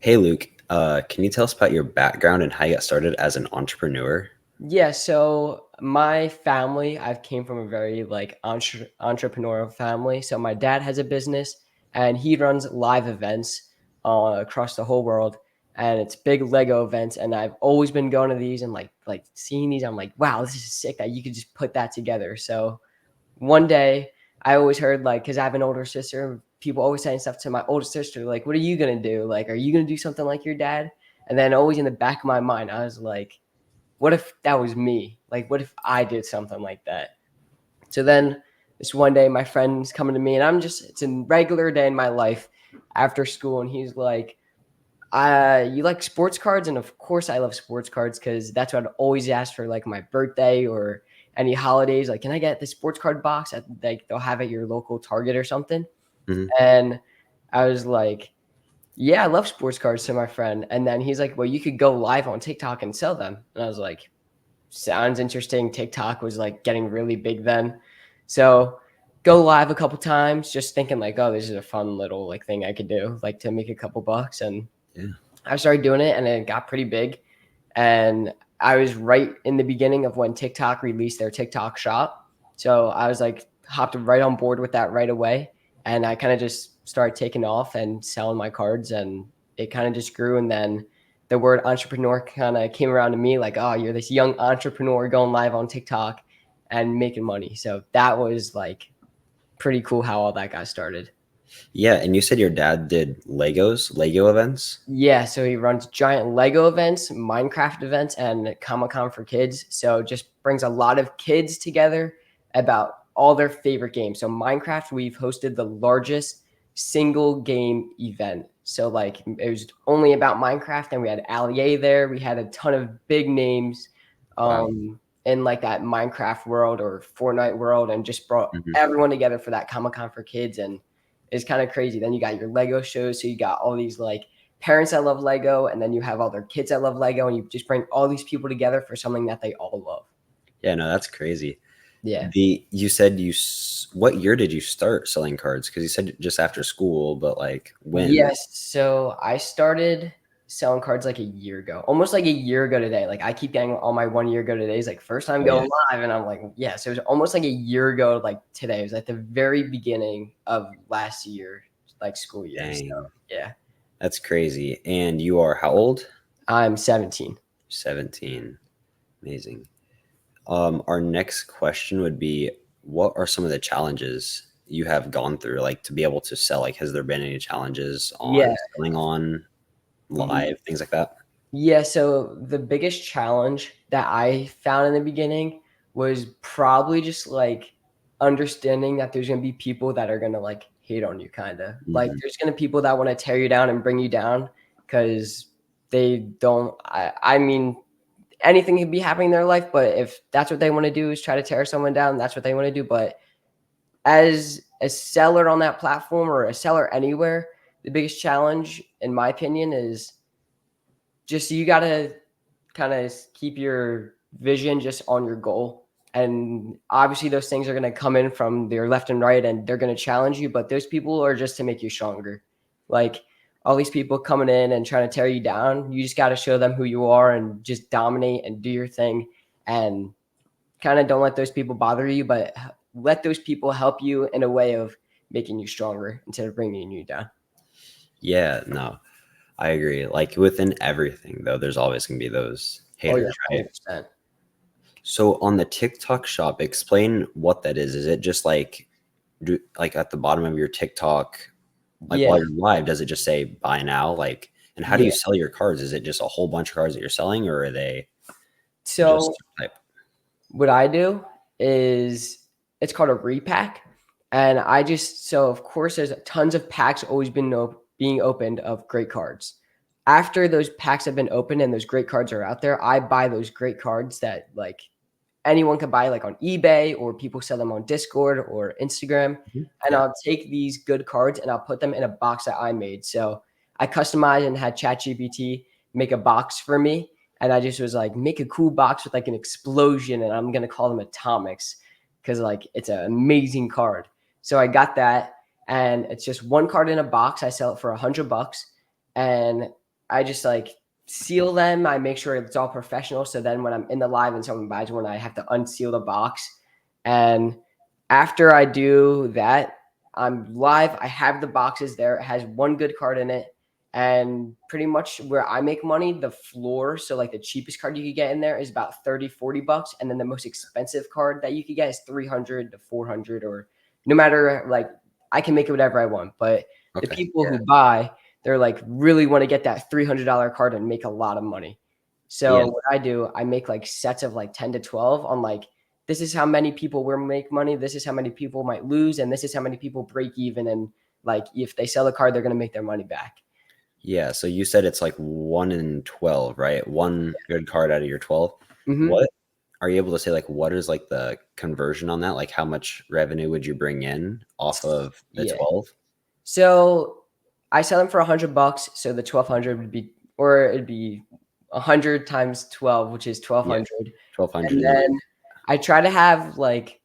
Hey Luke, can you tell us about your background and how you got started as an entrepreneur? Yeah, so my family, I've came from a very entrepreneurial family. So my dad has a business and he runs live events across the whole world, and it's big Lego events. And I've always been going to these and like seeing these. I'm like, wow, this is sick that you could just put that together. So one day I always heard because I have an older sister, people always saying stuff to my older sister, like, what are you gonna do? Like, are you gonna do something like your dad? And then always in the back of my mind, I was like, what if that was me? Like, what if I did something like that? So then this one day, my friend's coming to me, and it's a regular day in my life after school. And he's like, you like sports cards? And of course, I love sports cards because that's what I'd always ask for, like my birthday or any holidays. Like, can I get the sports card box at, like, they'll have at your local Target or something? Hmm. And I was like, yeah, I love sports cards to my friend. And then he's like, well, you could go live on TikTok and sell them. And I was like, sounds interesting. TikTok was like getting really big then. So go live a couple times, just thinking like, oh, this is a fun little like thing I could do, like to make a couple bucks. And Yeah. I started doing it and it got pretty big. And I was right in the beginning of when TikTok released their TikTok shop. So I was like hopped right on board with that right away. And I kind of just started taking off and selling my cards, and it kind of just grew. And then the word entrepreneur kind of came around to me like, oh, you're this young entrepreneur going live on TikTok and making money. So that was like pretty cool how all that got started. Yeah, and you said your dad did Lego events? Yeah, so he runs giant Lego events, Minecraft events, and Comic-Con for kids. So just brings a lot of kids together about all their favorite games. So Minecraft, we've hosted the largest single game event. So like it was only about Minecraft, and we had Ali there. We had a ton of big names Wow. in like that Minecraft world or Fortnite world, and just brought Hmm. everyone together for that Comic-Con for kids. And it's kind of crazy. Then you got your Lego shows, so you got all these like parents that love Lego, and then you have all their kids that love Lego, and you just bring all these people together for something that they all love. Yeah, no, that's crazy. Yeah. What year did you start selling cards? Because you said just after school, but like when? Yes. So I started selling cards like a year ago, almost like a year ago today. Like I keep getting all my 1 year ago todays, like first time Oh yeah. going live. And I'm like, yeah. So it was almost like a year ago, like today. It was at the very beginning of last year, like school year. So Dang, yeah, that's crazy. And you are how old? I'm 17. 17. Amazing. Our next question would be, what are some of the challenges you have gone through, like to be able to sell? Like, has there been any challenges on Yeah. selling on live, things like that? Yeah, so the biggest challenge that I found in the beginning was probably just like understanding that there's gonna be people that are gonna like hate on you kinda. Like Hmm. there's gonna people that wanna tear you down and bring you down because they don't I mean anything can be happening in their life, but if that's what they want to do is try to tear someone down, that's what they want to do. But as a seller on that platform or a seller anywhere, the biggest challenge, in my opinion, is just you gotta kind of keep your vision just on your goal. And obviously, those things are going to come in from their left and right, and they're going to challenge you. But those people are just to make you stronger. Like all these people coming in and trying to tear you down, you just got to show them who you are and just dominate and do your thing. And kind of don't let those people bother you, but let those people help you in a way of making you stronger instead of bringing you down. Yeah, no, I agree. Like within everything, though, there's always gonna be those Oh yeah, haters, right? 100%. So on the TikTok shop, explain what that is. Is it just like at the bottom of your TikTok, like Yeah, while you're live, does it just say buy now? Like, and how do you yeah. sell your cards? Is it just a whole bunch of cards that you're selling, or are they just So type? what I do is it's called a repack. And so of course there's tons of packs always being opened of great cards. After those packs have been opened and those great cards are out there, I buy those great cards that like anyone could buy like on eBay, or people sell them on Discord or Instagram. Mhm. And Yeah. I'll take these good cards and I'll put them in a box that I made. So I customized and had ChatGPT make a box for me. And I just was like, make a cool box with like an explosion. And I'm going to call them atomics because like it's an amazing card. So I got that. And it's just one card in a box. I sell it for $100. And I just like seal them. I make sure it's all professional. So then when I'm in the live and someone buys one, I have to unseal the box. And after I do that, I'm live. I have the boxes there. It has one good card in it. And pretty much where I make money, the floor, so like the cheapest card you could get in there is about 30, 40 bucks. And then the most expensive card that you could get is 300 to 400, or no matter, like, I can make it whatever I want. But the Okay. people Yeah. who buy, they're like really want to get that $300 card and make a lot of money. So Yeah. what I do, I make like sets of like 10 to 12 on like, this is how many people will make money. This is how many people might lose. And this is how many people break even. And like, if they sell the card, they're going to make their money back. Yeah. So you said it's like 1 in 12, right? One good card out of your 12. Mhm. What are you able to say, like, what is like the conversion on that? Like, how much revenue would you bring in off of the Yeah. 12? So I sell them for $100. So the 1200 would be, or it'd be 100 times 12, which is Yeah. 1200. 1200. And then I try to have like,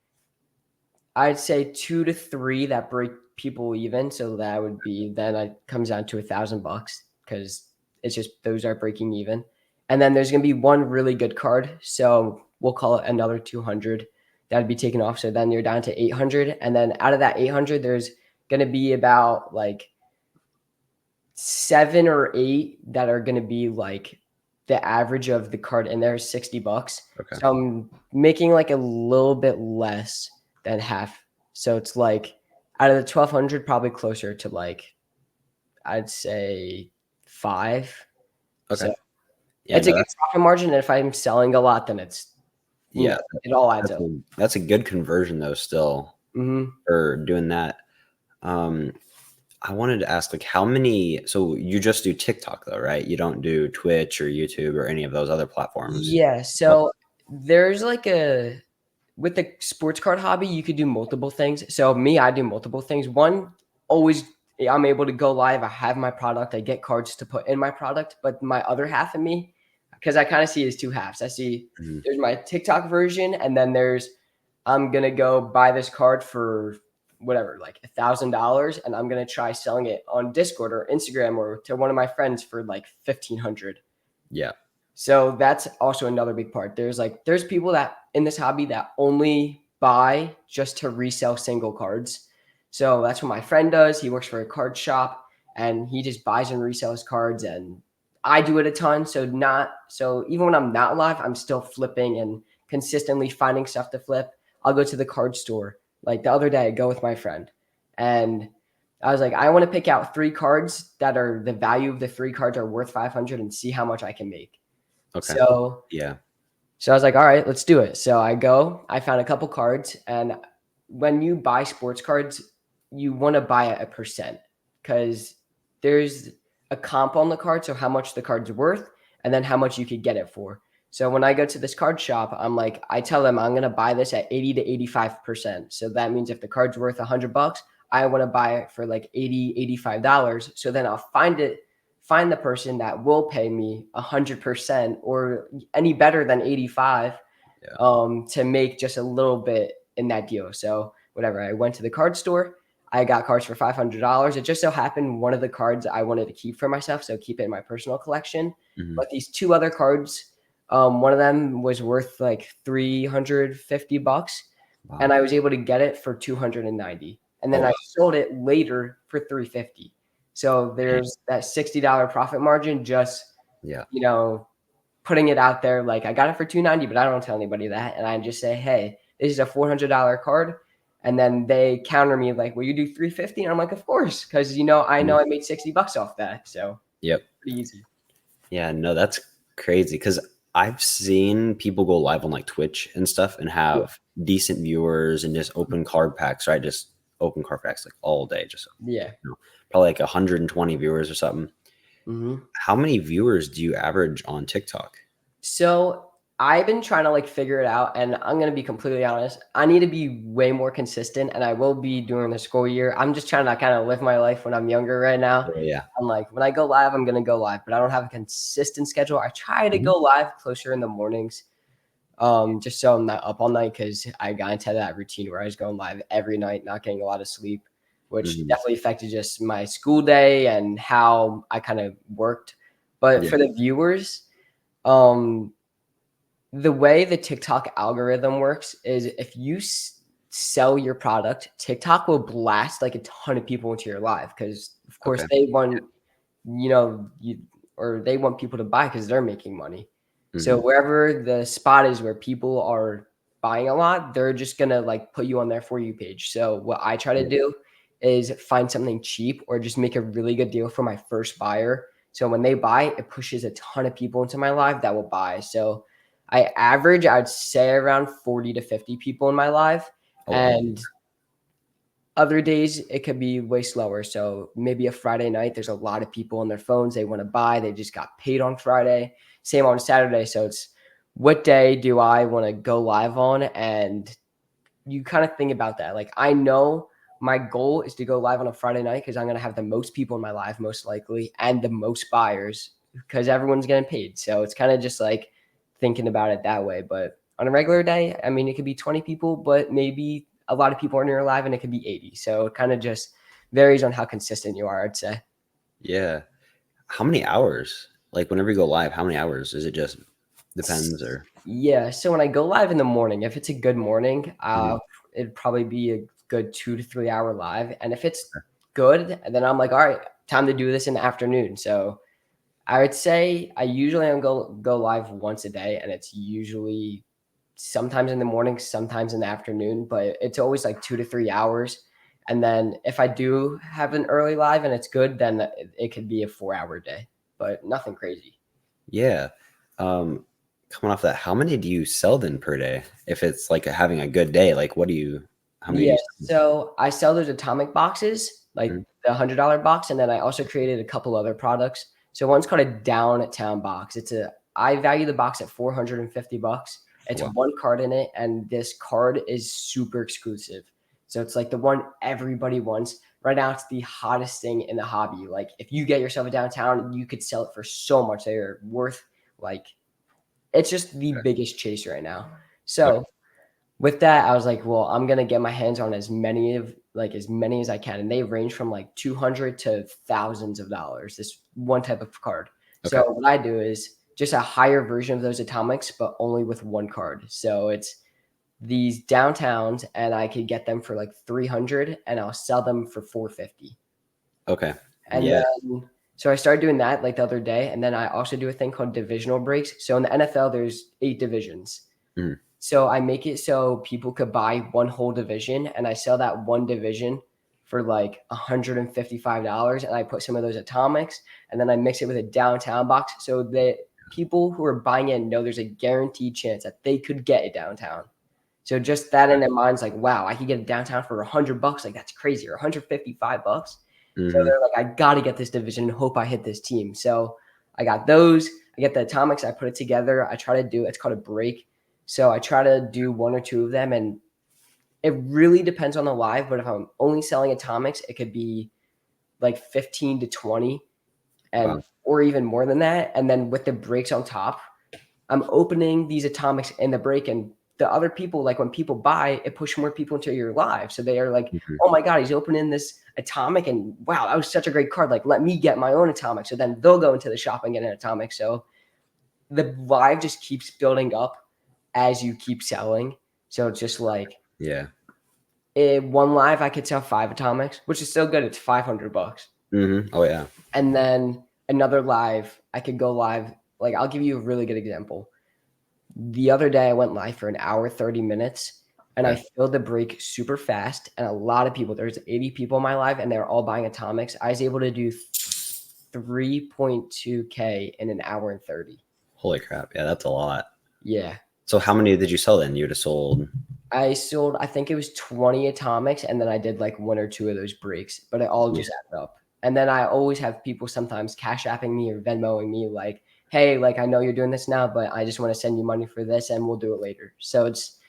I'd say 2 to 3 that break people even. So that would be, then it comes down to $1,000 because it's just those are breaking even. And then there's gonna be one really good card. So we'll call it another 200 that'd be taken off. So then you're down to 800. And then out of that 800, there's gonna be about like 7 or 8 that are gonna be like the average of the card in there is $60. Okay. So I'm making like a little bit less than half. So it's like out of the 1200, probably closer to like, I'd say 5. Okay. So Yeah. it's a good profit margin. And if I'm selling a lot, then it's, Yeah. it all adds That's up. that's a good conversion though, still, Mhm. for doing that. I wanted to ask, like, how many, so you just do TikTok though, right? You don't do Twitch or YouTube or any of those other platforms. Yeah. So there's like with the sports card hobby, you could do multiple things. So me, I do multiple things. One, always I'm able to go live. I have my product. I get cards to put in my product. But my other half of me, because I kind of see it as two halves. I see Mhm. there's my TikTok version, and then there's I'm gonna go buy this card for whatever, like $1,000, and I'm gonna try selling it on Discord or Instagram or to one of my friends for like 1,500. Yeah. So that's also another big part. There's people that in this hobby that only buy just to resell single cards. So that's what my friend does. He works for a card shop and he just buys and resells cards, and I do it a ton. So even when I'm not live, I'm still flipping and consistently finding stuff to flip. I'll go to the card store. Like the other day, I go with my friend and I was like, I want to pick out 3 cards that are the value of the 3 cards are worth 500 and see how much I can make. Okay. So Yeah. I was like, all right, let's do it. So I found a couple cards, and when you buy sports cards, you want to buy at a percent because there's a comp on the card. So how much the card's worth and then how much you could get it for. So when I go to this card shop, I tell them I'm going to buy this at 80 to 85%. So that means if the card's worth $100, I want to buy it for like 80, $85. So then I'll find the person that will pay me 100% or any better than 85, to make just a little bit in that deal. So whatever, I went to the card store, I got cards for $500. It just so happened one of the cards I wanted to keep for myself, so keep it in my personal collection. Mhm. But these 2 other cards, one of them was worth like $350, Wow. and I was able to get it for 290, and then Oh, I sold it later for 350. So there's that $60 profit margin just, yeah. putting it out there. Like I got it for 290, but I don't tell anybody that. And I just say, hey, this is a $400 card. And then they counter me like, will you do 350? And I'm like, of course. Cause I know I made $60 off that. So Yep. pretty easy. Yeah, no, that's crazy because I've seen people go live on like Twitch and stuff and have decent viewers and just open card packs, right? Just open card packs like all day, just Yeah. probably like 120 viewers or something. Mm-hmm. How many viewers do you average on TikTok? So I've been trying to like figure it out, and I'm gonna be completely honest. I need to be way more consistent, and I will be during the school year. I'm just trying to kind of live my life when I'm younger right now. Yeah. I'm like, when I go live, I'm gonna go live, but I don't have a consistent schedule. I try to Mhm. go live closer in the mornings, just so I'm not up all night because I got into that routine where I was going live every night, not getting a lot of sleep, which Mhm. definitely affected just my school day and how I kind of worked. But Yeah. for the viewers, um, the way the TikTok algorithm works is if you sell your product, TikTok will blast like a ton of people into your live because, of course, Okay. they want you know you or they want people to buy because they're making money. So Hmm. wherever the spot is where people are buying a lot, they're just gonna like put you on their For You page. So what I try to Yeah. do is find something cheap or just make a really good deal for my first buyer. So when they buy, it pushes a ton of people into my live that will buy. So I'd say around 40 to 50 people in my live. Oh wow. And other days it could be way slower. So maybe a Friday night, there's a lot of people on their phones. They want to buy. They just got paid on Friday. Same on Saturday. So it's what day do I want to go live on? And you kind of think about that. Like I know my goal is to go live on a Friday night because I'm going to have the most people in my live most likely and the most buyers because everyone's getting paid. So it's kind of just like thinking about it that way. But on a regular day, I mean, it could be 20 people, but maybe a lot of people are in your live and it could be 80. So it kind of just varies on how consistent you are, I'd say. Yeah. How many hours? Like whenever you go live, how many hours? Is it just depends or? Yeah. So when I go live in the morning, if it's a good morning, Mhm. it'd probably be a good 2 to 3 hour live. And if it's good, then I'm like, all right, time to do this in the afternoon. So I would say I usually go live once a day, and it's usually sometimes in the morning, sometimes in the afternoon, but it's always like 2 to 3 hours. And then if I do have an early live and it's good, then it could be a 4 hour day, but nothing crazy. Yeah. Um, Coming off that, how many do you sell then per day? If it's like having a good day, like what do you? How many do Yeah, you sell? so I sell those atomic boxes, like Mhm. the $100 box, and then I also created a couple other products. So one's called a downtown box. I value the box at 450 bucks. It's Wow. one card in it, and this card is super exclusive. So it's like the one everybody wants. Right now, it's the hottest thing in the hobby. Like if you get yourself a downtown, you could sell it for so much. They're worth like it's just the biggest chase right now. Okay. So with that, I was like, well, I'm gonna get my hands on as many as I can, and they range from like 200 to thousands of dollars. This one type of card. Okay. So what I do is just a higher version of those atomics, but only with one card. So it's these downtowns, and I could get them for like 300, and I'll sell them for 450. Okay. And Yeah. then so I started doing that like the other day, and then I also do a thing called divisional breaks. So in the NFL, there's 8 divisions. Mhm. So I make it so people could buy one whole division, and I sell that one division for like $155, and I put some of those atomics, and then I mix it with a downtown box so that people who are buying it know there's a guaranteed chance that they could get it downtown. So just that in their minds, like, wow, I could get it downtown for $100. Like that's crazy, or $155. So Hmm. they're like, I got to get this division and hope I hit this team. So I got those. I get the atomics. I put it together. I try to do it's called a break. So I try to do one or two of them, and it really depends on the live. But if I'm only selling atomics, it could be like 15 to 20, Wow. and or even more than that. And then with the breaks on top, I'm opening these atomics in the break, and the other people, like when people buy, it pushes more people into your live. So they are like, Mhm. oh my God, he's opening this atomic, and wow, that was such a great card. Like, let me get my own atomic. So then they'll go into the shop and get an atomic. So the live just keeps building up as you keep selling. So it's just like Yeah. one live, I could sell 5 atomics, which is still good. It's $500. Oh yeah. And then another live, I could go live. Like, I'll give you a really good example. The other day, I went live for an hour, 30 minutes, and I Okay. filled the break super fast. And a lot of people, there's 80 people in my live, and they're all buying atomics. I was able to do 3.2K in an hour and 30. Holy crap. Yeah, that's a lot. Yeah. So how many did you sell then? You would have sold. I sold, I think it was 20 atomics, and then I did like one or two of those breaks, but it all Yeah. just added up. And then I always have people sometimes cash apping me or Venmoing me, like, hey, like I know you're doing this now, but I just want to send you money for this and we'll do it later. So it's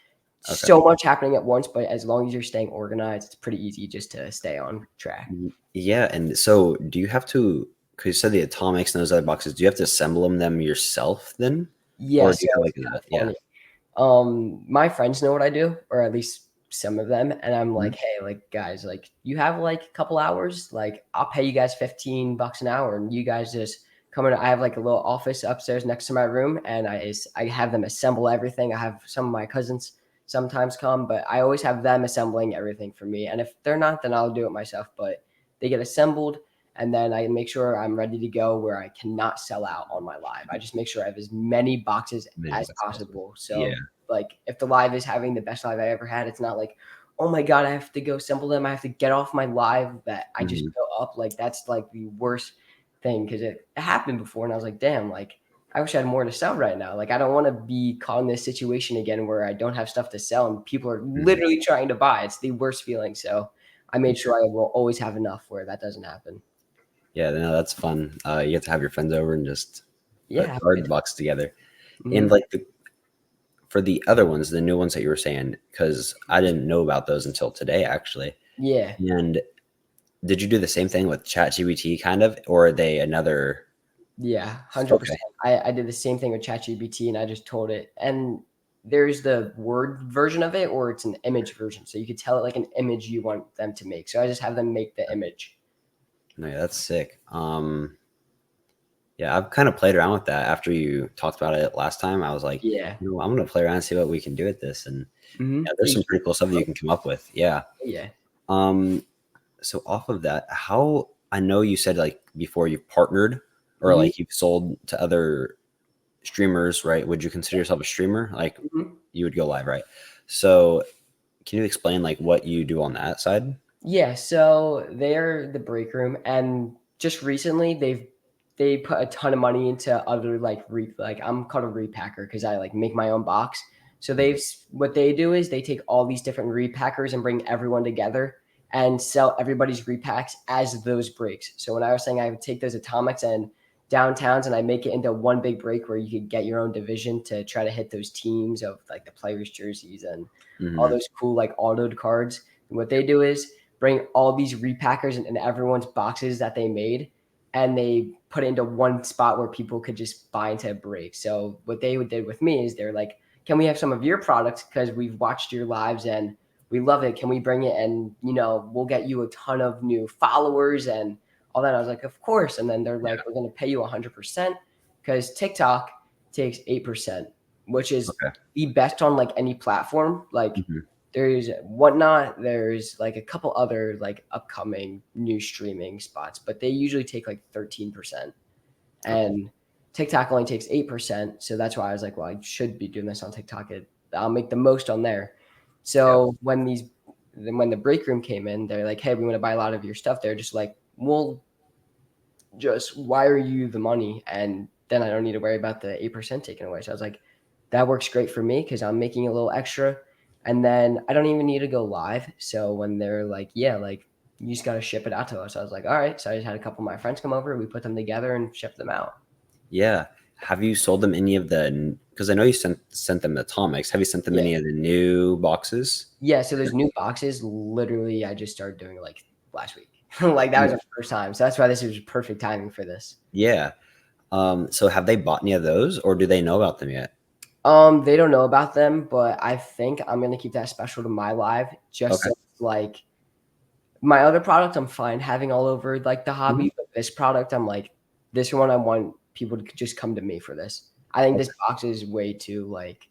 Okay. so much happening at once, but as long as you're staying organized, it's pretty easy just to stay on track. Yeah, and so do you have to? Because you said the atomics and those other boxes. Do you have to assemble them yourself then, Yeah, or do so you have it's like kind a of yeah? funny. My friends know what I do, or at least some of them, and I'm Mhm. like, hey, like guys, like you have like a couple hours, like I'll pay you guys $15 an hour, and you guys just come in. I have like a little office upstairs next to my room, and I have them assemble everything. I have some of my cousins sometimes come, but I always have them assembling everything for me. And if they're not, then I'll do it myself. But they get assembled, and then I make sure I'm ready to go where I cannot sell out on my live. I just make sure I have as many boxes Maybe as that's possible. possible. Yeah. So like if the live is having the best live I ever had, it's not like, oh my God, I have to go assemble them. I have to get off my live that I just Mhm. go up. Like that's like the worst thing because it happened before and I was like, damn, like I wish I had more to sell right now. Like I don't want to be caught in this situation again where I don't have stuff to sell and people are Mhm. literally trying to buy. It's the worst feeling. So I made Yeah. sure I will always have enough where that doesn't happen. Yeah, no, that's fun. You get to have your friends over and just Yeah. put Have a card good box together. time. And like for the other ones, the new ones that you were saying, because I didn't know about those until today, actually. Yeah. And did you do the same thing with ChatGPT, kind of, or are they another? Yeah, Okay. 100%. I did the same thing with ChatGPT and I just told it. And there's the word version of it or it's an image version. So you could tell it like an image you want them to make. So I just have them make the image. No, yeah, that's sick. Yeah, I've kind of played around with that after you talked about it last time. I was like, Yeah. I'm gonna play around and see what we can do with this. And yeah, there's some pretty cool stuff that you can come up with. Yeah. Yeah. Um, so off of that, how I know you said like before you've partnered or Mhm. like you've sold to other streamers, right? Would you consider yourself a streamer? Like Mhm. you would go live, right? So can you explain like what you do on that side? Yeah, so they're the break room, and just recently they put a ton of money into other like I'm called a repacker because I like make my own box. So what they do is they take all these different repackers and bring everyone together and sell everybody's repacks as those breaks. So when I was saying I would take those atomics and downtowns and I make it into one big break where you could get your own division to try to hit those teams of like the players' jerseys and all Hmm. those cool like autoed cards. And what they do is bring all these repackers and everyone's boxes that they made and they put it into one spot where people could just buy into a break. So what they did with me is they're like, can we have some of your products because we've watched your lives and we love it. Can we bring it and we'll get you a ton of new followers and all that. I was like, of course. And then they're Yeah. like, we're going to pay you 100% because TikTok takes 8%, which is Okay. the best on like any platform. Like Hmm. there's Whatnot, there's like a couple other like upcoming new streaming spots, but they usually take like 13%. Okay. And TikTok only takes 8%. So that's why I was like, well, I should be doing this on TikTok. I'll make the most on there. Yeah. So when the break room came in, they're like, hey, we want to buy a lot of your stuff. They're just like, we'll just wire you the money and then I don't need to worry about the 8% taken away. So I was like, that works great for me because I'm making a little extra. And then I don't even need to go live. So when they're like, yeah, like you just got to ship it out to us. I was like, all right. So I just had a couple of my friends come over. We put them together and shipped them out. Yeah. Have you sold them any of the? Because I know you sent them the atomics. Have you sent them Yeah. any of the new boxes? Yeah. So those new boxes, literally, I just started doing it like last week. Like that was Yeah. the first time. So that's why this was perfect timing for this. Yeah. So have they bought any of those, or do they know about them yet? They don't know about them, but I think I'm gonna keep that special to my live just Okay. so like my other product I'm fine having all over like the Mhm. hobby, but this product I'm like, this one I want people to just come to me for this. I think this Okay. box is way too like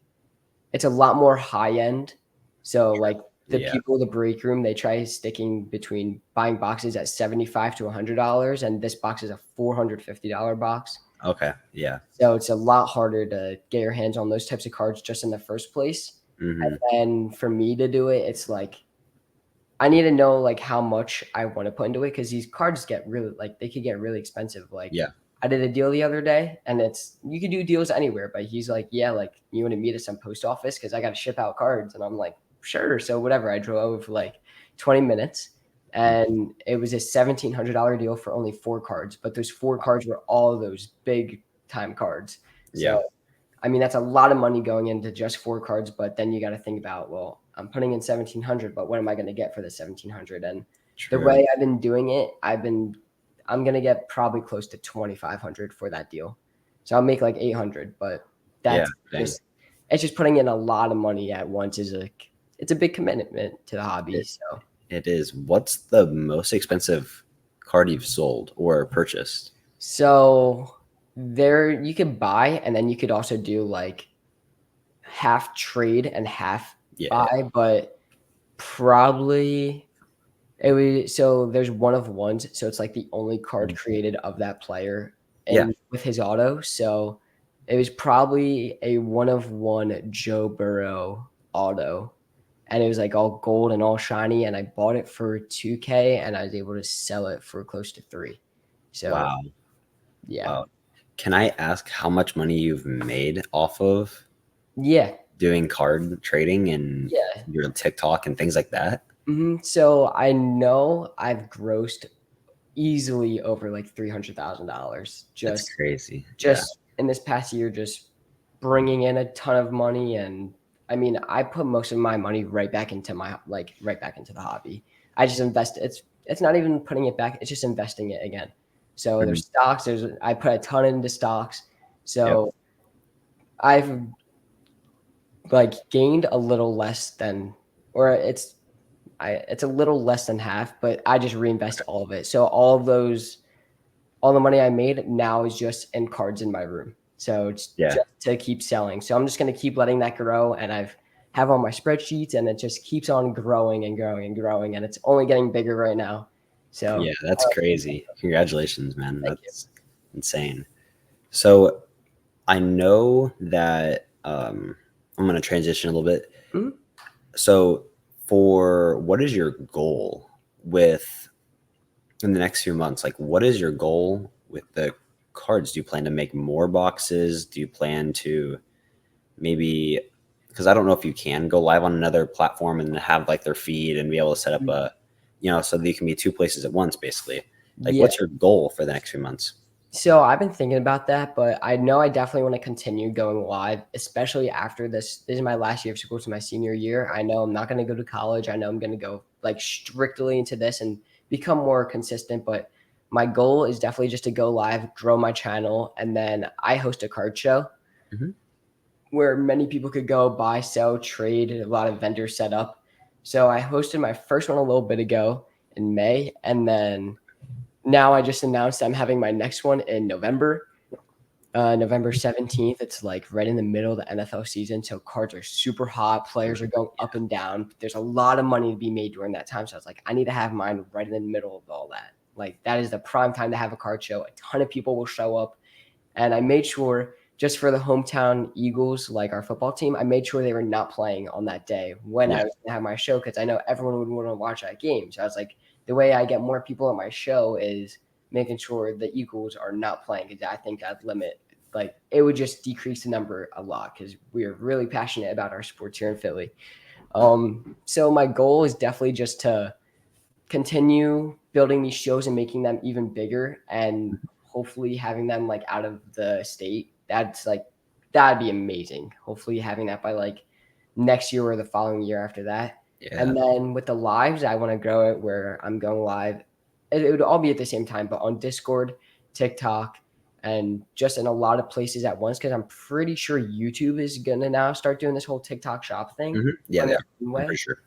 it's a lot more high end. So like the Yeah. people in the break room, they try sticking between buying boxes at 75 to $100, and this box is a $450 box. Okay. Yeah. So it's a lot harder to get your hands on those types of cards just in the first place. Hmm. And for me to do it, it's like I need to know like how much I want to put into it because these cards get really like they could get really expensive. Like Yeah. I did a deal the other day, and it's you could do deals anywhere, but he's like, yeah, like you want to meet at some post office because I got to ship out cards, and I'm like, sure. So whatever. I drove over for like 20 minutes, Mhm. and it was a $1,700 deal for only 4 cards, but those 4 cards were all those big time cards. Yeah. So I mean, that's a lot of money going into just 4 cards, but then you got to think about, well, I'm putting in 1,700, but what am I going to get for the 1,700? And the True. way I've been doing it, I'm going to get probably close to 2,500 for that deal. So I'll make like 800, but Yeah. that's Dang. just, it's just putting in a lot of money at once it's a big commitment to the hobby. It, So, it is. What's the most expensive card you've sold or purchased? so There you could buy, and then you could also do like half trade and half Yeah. buy, but probably it was so there's one of ones, so it's like the only card Mhm. created of that player Yeah. and with his auto. So it was probably a one of one Joe Burrow auto. And it was like all gold and all shiny. And I bought it for 2K and I was able to sell it for close to three. So Wow. yeah. Wow. Can I ask how much money you've made off of Yeah. doing card trading and Yeah. your TikTok and things like that? So I know I've grossed easily over like $300,000 That's just crazy. Yeah. just in this past year, just bringing in a ton of money. And I mean, I put most of my money right back into right back into the hobby. I just invest. It's not even putting it back. It's just investing it again. So Mhm. there's stocks. I put a ton into stocks. Yep. So I've like gained a little less than, or it's a little less than half, but I just reinvest all of it. So all the money I made now is just in cards in my room. So it's Yeah. just to keep selling. So I'm just going to keep letting that grow. And have all my spreadsheets and it just keeps on growing and growing and growing. And it's only getting bigger right now. So Yeah. That's crazy. Congratulations, man. thank you. That's insane. So I know that I'm going to transition a little bit. Mhm. So, for what is your goal with in the next few months? Like, what is your goal with the cards? Do you plan to make more boxes? Do you plan to maybe, because I don't know if you can go live on another platform and have like their feed and be able to set up so that you can be two places at once, basically. Like, Yeah. what's your goal for the next few months? So I've been thinking about that, but I know I definitely want to continue going live, especially after this. This is my last year of school, so my senior year. I know I'm not going to go to college. I know I'm going to go like strictly into this and become more consistent. But my goal is definitely just to go live, grow my channel, and then I host a card show Hmm. where many people could go buy, sell, trade, a lot of vendors set up. So I hosted my first one a little bit ago in May, and then now I just announced I'm having my next one in November. November 17th. It's like right in the middle of the NFL season. So cards are super hot. Players are going up and down. There's a lot of money to be made during that time. So I was like, I need to have mine right in the middle of all that. Like that is the prime time to have a card show. A ton of people will show up. And I made sure just for the hometown Eagles, like our football team, I made sure they were not playing on that day when Yeah. I was going to have my show because I know everyone would want to watch that game. So I was like, the way I get more people at my show is making sure the Eagles are not playing because I think I'd limit, like, it would just decrease the number a lot because we are really passionate about our sports here in Philly. So my goal is definitely just to continue building these shows and making them even bigger and hopefully having them like out of the state. That'd be amazing. Hopefully having that by like next year or the following year after that. Yeah. And then with the lives, I want to grow it where I'm going live. It would all be at the same time, but on Discord, TikTok, and just in a lot of places at once because I'm pretty sure YouTube is gonna now start doing this whole TikTok shop thing Yeah, on they their are. own I'm way. pretty sure.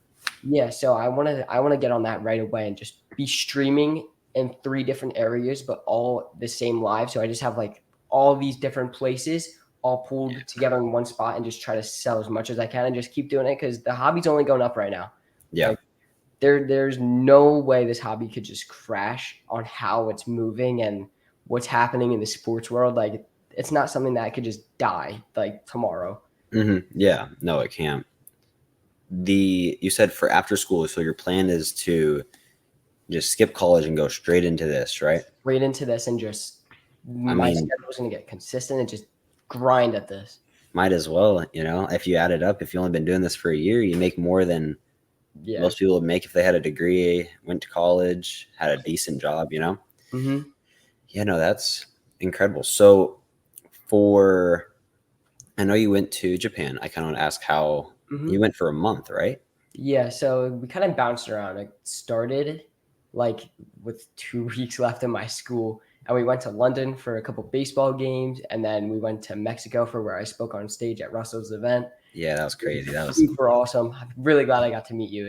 Yeah, so I wanna get on that right away and just be streaming in 3 different areas, but all the same live. So I just have like all these different places all Yeah. pulled together in one spot and just try to sell as much as I can and just keep doing it because the hobby's only going up right now. Yeah. Like there's no way this hobby could just crash on how it's moving and what's happening in the sports world. Like it's not something that could just die like tomorrow. Yeah. No, it can't. You said for after school, so your plan is to just skip college and go straight into this, right? Straight into this and just I my mean, schedule's gonna get consistent and just grind at this. might as well, if you add it up, if you've only been doing this for a year, you make more than Yeah. most people would make if they had a degree, went to college, had a decent job. Hmm. Yeah, no, that's incredible. So for I know you went to Japan. I kind of want to ask how you Hmm. went for a month, right? Yeah. So we kind of bounced around. It started like with 2 weeks left in my school, and we went to London for a couple baseball games, and then we went to Mexico for where I spoke on stage at Russell's event. Yeah, that was It was crazy. That was super awesome. I'm really glad I got to meet you.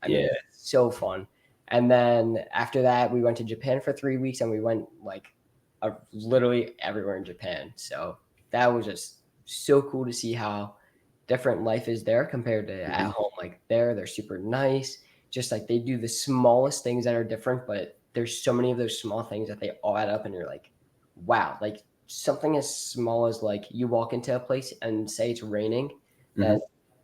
I mean, yeah. it's so fun. And then after that, we went to Japan for 3 weeks, and we went like literally everywhere in Japan. So that was just so cool to see how different life is there compared to at Mhm. home. Like there, they're super nice. Just like they do the smallest things that are different, but there's so many of those small things that they all add up, and you're like, wow, like something as small as like you walk into a place and say it's raining, then Mhm.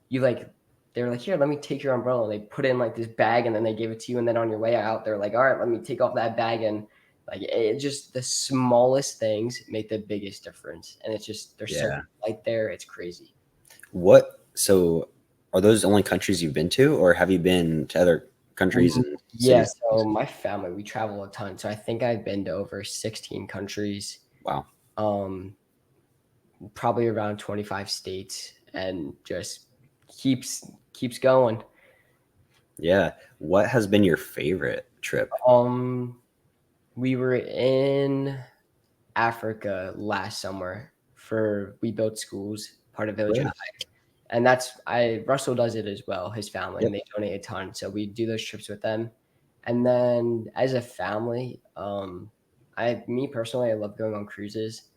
you like they're like, here, let me take your umbrella. And they put it in like this bag and then they give it to you. And then on your way out, they're like, all right, let me take off that bag. And like it just the smallest things make the biggest difference. And it's just there's so Yeah. light there, it's crazy. So are those the only countries you've been to, or have you been to other countries and Yeah, cities? so my family, we travel a ton. So I think I've been to over 16 countries, Wow. um, probably around 25 states, and just keeps going. Yeah. What has been your favorite trip? Um, we were in Africa last summer for we built schools, part of Village Yeah. Impact. And that's I Russell does it as well, his family, and Yep. they donate a ton. So we do those trips with them. And then as a family, I me personally, I love going on cruises.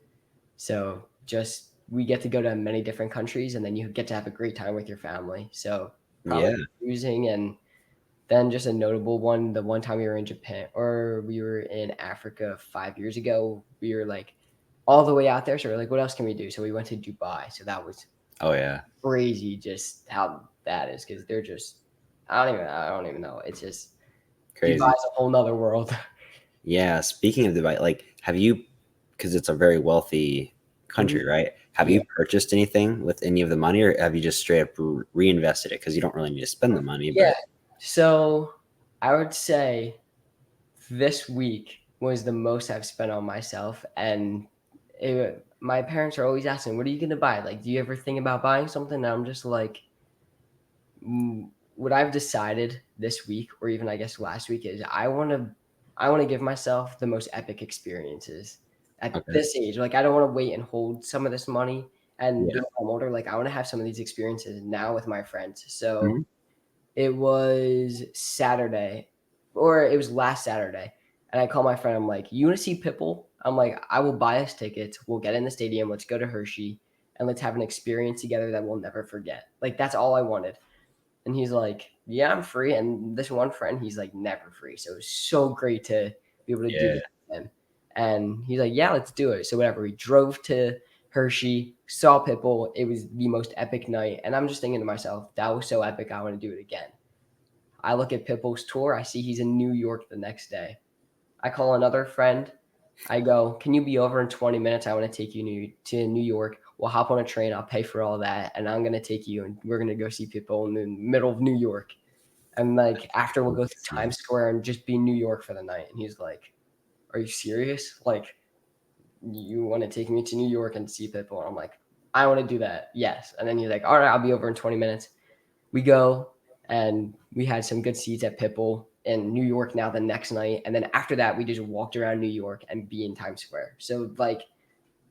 So just we get to go to many different countries and then you get to have a great time with your family. So probably Yeah. cruising. And then just a notable one, the one time we were in Japan or we were in Africa 5 years ago, we were like all the way out there. So we're like, what else can we do? So we went to Dubai. So that was Oh yeah. crazy just how that is because they're just I don't even know. It's just Dubai Crazy. is a whole nother world. Yeah. Speaking of Dubai, like, have you, because it's a very wealthy Mhm. country, right? Have Yeah. you purchased anything with any of the money, or have you just straight up reinvested it? Because you don't really need to spend the money, Yeah. but So I would say this week was the most I've spent on myself. And my parents are always asking, what are you going to buy? Like, do you ever think about buying something? And I'm just like, what I've decided this week, or even I guess last week, is I want to give myself the most epic experiences at okay. this age. Like I don't want to wait and hold some of this money. And Yeah. when I'm older, like I want to have some of these experiences now with my friends. So Mhm. it was Saturday, or it was last Saturday, and I call my friend. I'm like, "You want to see Pitbull?" I'm like, "I will buy us tickets. We'll get in the stadium. Let's go to Hershey, and let's have an experience together that we'll never forget." Like that's all I wanted. And he's like, "Yeah, I'm free." And this one friend, he's like, never free. So it was so great to be able to do Yeah. this with him. And he's like, "Yeah, let's do it." So whatever. We drove to Hershey, saw Pitbull. It was the most epic night. And I'm just thinking to myself, that was so epic. I want to do it again. I look at Pitbull's tour. I see he's in New York the next day. I call another friend. I go, "Can you be over in 20 minutes? I want to take you to New York. We'll hop on a train. I'll pay for all that. And I'm going to take you and we're going to go see Pitbull in the middle of New York." And like after we'll go through Crazy. Times Square and just be in New York for the night. And he's like, "Are you serious? Like, you want to take me to New York and see Pitbull?" And I'm like, "I want to do that. Yes." And then he's like, "All right, I'll be over in 20 minutes." We go and we had some good seats at Pitbull in New York now the next night. And then after that, we just walked around New York and be in Times Square. So like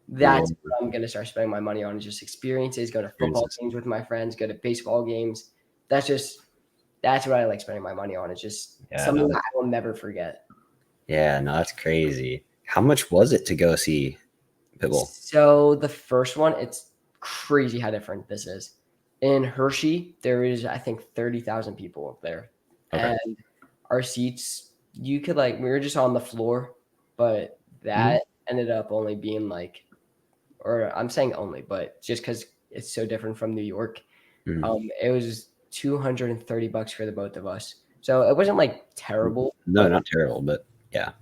Yeah. that's what I'm gonna start spending my money on is just experiences, go to football Experiences. games with my friends, go to baseball games. That's just that's what I like spending my money on. It's just Yeah. something No. that I will never forget. Yeah. No, that's crazy. How much was it to go see Pitbull? So the first one, it's crazy how different this is. In Hershey, there is I think 30,000 people up there, Okay. and our seats you could like we were just on the floor, but Mhm. that ended up only being like, or I'm saying only, but just because it's so different from New York, Mhm. it was $230 for the both of us. So it wasn't like terrible, No, but not terrible, but yeah.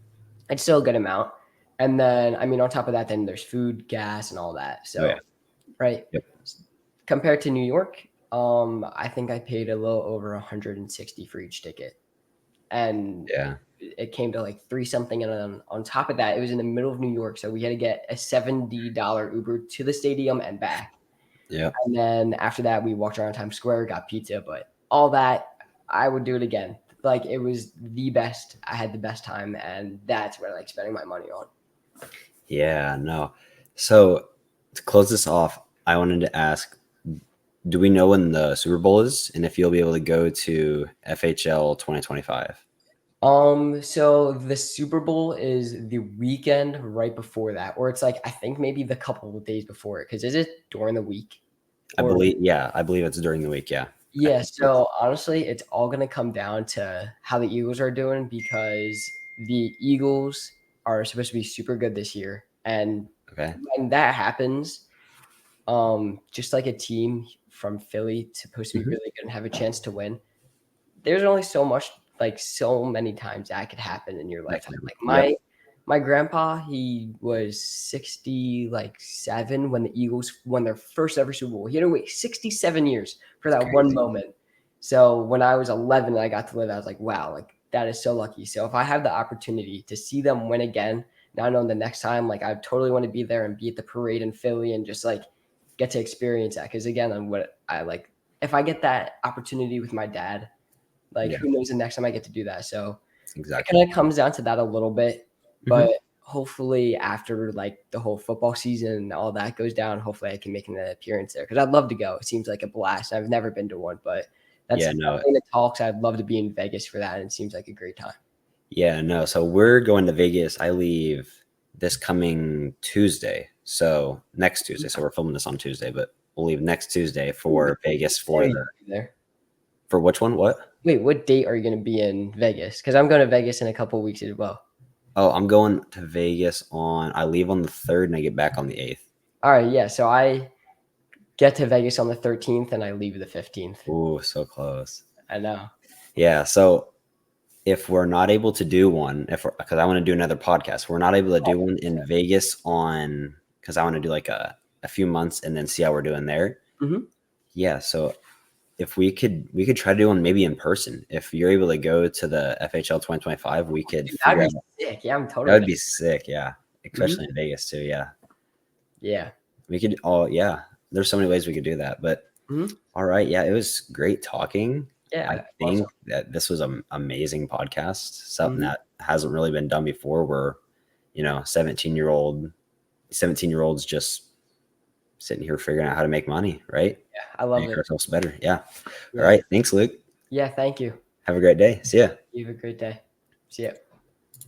it's still a good amount. And then I mean, on top of that, then there's food, gas, and all that. Oh yeah. So right? Yep. Compared to New York, I think I paid a little over 160 for each ticket, and Yeah. it came to like three something. And on top of that, it was in the middle of New York, so we had to get a $70 Uber to the stadium and back. Yeah. And then after that, we walked around Times Square, got pizza, but all that I would do it again. Like it was the best. I had the best time, and that's what I like spending my money on. Yeah. No. So to close this off, I wanted to ask, do we know when the Super Bowl is and if you'll be able to go to FHL 2025? So the Super Bowl is the weekend right before that, or it's like I think maybe the couple of days before it. Because is it during the week? Or I believe it's during the week. Yeah. I yeah, think it is. so honestly, it's all gonna come down to how the Eagles are doing because the Eagles are supposed to be super good this year, and Okay. when that happens, just like a team from Philly supposed to be Mhm. really good and have a chance to win, there's only so much, like so many times that could happen in your That lifetime. can- Like Yep. my grandpa, he was 60 like 7 when the Eagles won their first ever Super Bowl. He had to wait 67 years for It's that one crazy. moment. So when I was 11 and I got to live, I was like, wow, like that is so lucky. So if I have the opportunity to see them win again, now knowing the next time, like I totally want to be there and be at the parade in Philly and just like get to experience that. Because again, I'm what I like. If I get that opportunity with my dad, like, Yeah. who knows the next time I get to do that? So it Exactly. kind of comes down to that a little bit, Mhm. but hopefully after like the whole football season and all that goes down, hopefully I can make an appearance there because I'd love to go. It seems like a blast. I've never been to one, but that's Yeah. No. definitely in the talks. I'd love to be in Vegas for that, and it seems like a great time. Yeah. No. So we're going to Vegas. I leave this coming Tuesday. So next Tuesday. So we're filming this on Tuesday, but we'll leave next Tuesday Wait, for Vegas what day are for you the gonna be there? for which one? What? Wait, what date are you going to be in Vegas? Because I'm going to Vegas in a couple weeks as well. Oh, I'm going to Vegas on. I leave on the 3rd and I get back on the 8th. All right, yeah. So I get to Vegas on the 13th and I leave the 15th. Ooh, so close. I know. Yeah. So if we're not able to do one, if because I want to do another podcast, we're not able to do one in Vegas on because I want to do like a few months and then see how we're doing there. Mhm. Yeah. So if we could try to do one maybe in person. If you're able to go to the FHL 2025, we could Dude, that'd figure out. be sick. Yeah, I'm That totally would down. be sick. Yeah. Mhm. Especially in Vegas too. Yeah. Yeah. We could all, yeah. There's so many ways we could do that. But Mhm. all right. Yeah. It was great talking. I Yeah, awesome. think that this was an amazing podcast, something Mhm. that hasn't really been done before where, 17-year olds just sitting here figuring out how to make money, right? Yeah, I love Make it. ourselves better. Yeah. All Yeah. right. Thanks, Luke. Yeah, thank you. Have a great day. See ya. You have a great day. See ya.